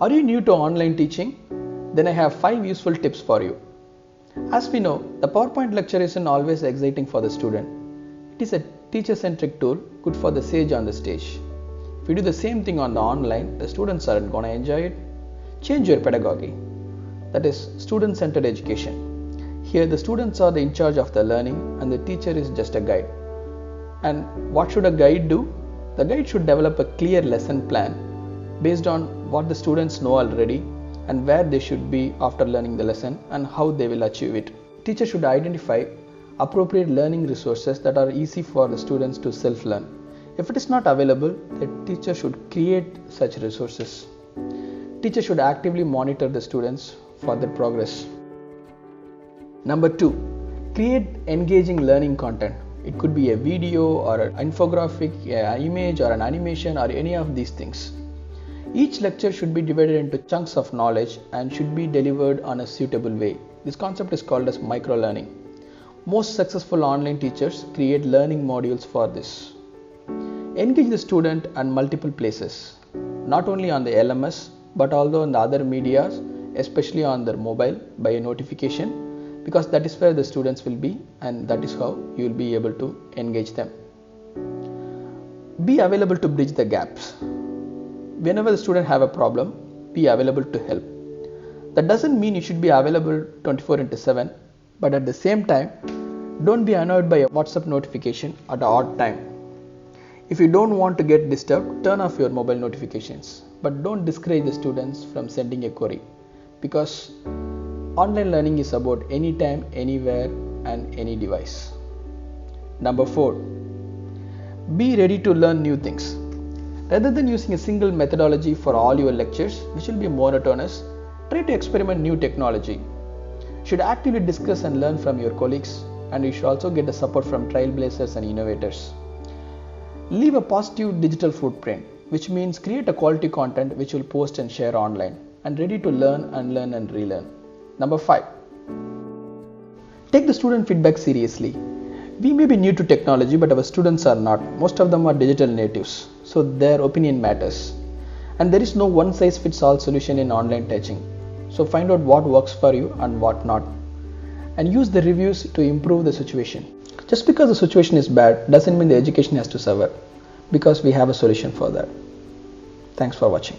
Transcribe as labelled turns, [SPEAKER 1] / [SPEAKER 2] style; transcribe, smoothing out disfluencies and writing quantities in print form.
[SPEAKER 1] Are you new to online teaching? Then I have 5 useful tips for you. As we know, the PowerPoint lecture isn't always exciting for the student. It is a teacher-centric tool good for the sage on the stage. If you do the same thing on the online, the students aren't going to enjoy it. Change your pedagogy. That is student-centered education. Here the students are in charge of the learning and the teacher is just a guide. And what should a guide do? The guide should develop a clear lesson plan based on what the students know already and where they should be after learning the lesson and how they will achieve it. Teacher should identify appropriate learning resources that are easy for the students to self-learn. If it is not available, the teacher should create such resources. Teacher should actively monitor the students for their progress. Number 2, create engaging learning content. It could be a video or an infographic, an image or an animation or any of these things. Each lecture should be divided into chunks of knowledge and should be delivered on a suitable way. This concept is called as micro-learning. Most successful online teachers create learning modules for this. Engage the student on multiple places, not only on the LMS but also on the other medias, especially on their mobile by a notification, because that is where the students will be and that is how you will be able to engage them. Be available to bridge the gaps. Whenever the student have a problem, be available to help. That doesn't mean you should be available 24/7, but at the same time, don't be annoyed by a WhatsApp notification at an odd time. If you don't want to get disturbed, turn off your mobile notifications, but don't discourage the students from sending a query, because online learning is about anytime, anywhere and any device. Number 4, be ready to learn new things. Rather than using a single methodology for all your lectures, which will be monotonous, try to experiment new technology. You should actively discuss and learn from your colleagues, and you should also get the support from trailblazers and innovators. Leave a positive digital footprint, which means create a quality content which will post and share online, and ready to learn, unlearn and relearn. Number 5, take the student feedback seriously. We may be new to technology, but our students are not. Most of them are digital natives, so their opinion matters. And there is no one size fits all solution in online teaching. So find out what works for you and what not, and use the reviews to improve the situation. Just because the situation is bad doesn't mean the education has to suffer, because we have a solution for that. Thanks for watching.